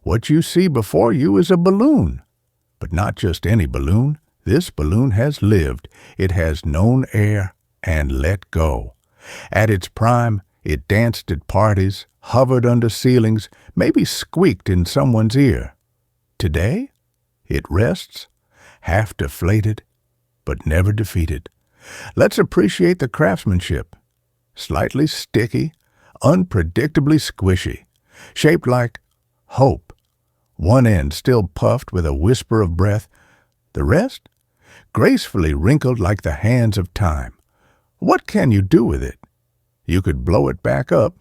What you see before you is a balloon. But not just any balloon. This balloon has lived. It has known air and let go. At its prime, it danced at parties, hovered under ceilings, maybe squeaked in someone's ear. Today, it rests, half deflated, but never defeated. Let's appreciate the craftsmanship. Slightly sticky, unpredictably squishy, shaped like hope. One end still puffed with a whisper of breath, the rest gracefully wrinkled like the hands of time. What can you do with it? You could blow it back up,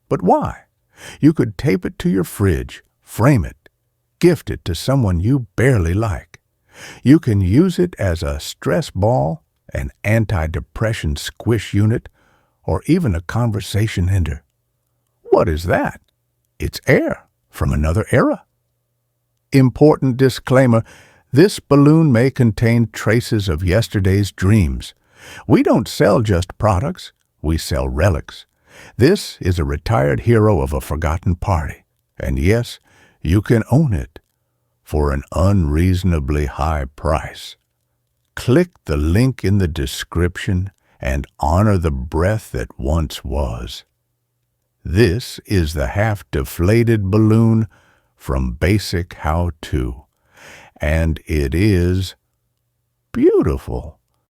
but why? You could tape it to your fridge, frame it, gift it to someone you barely like. You can use it as a stress ball, an anti-depression squish unit, or even a conversation ender. What is that? It's air from another era. Important disclaimer, this balloon may contain traces of yesterday's dreams. We don't sell just products, we sell relics. This is a retired hero of a forgotten party. And yes, you can own it for an unreasonably high price. Click the link in the description and honor the breath that once was. This is the half-deflated balloon from Basic How To, and it is beautiful.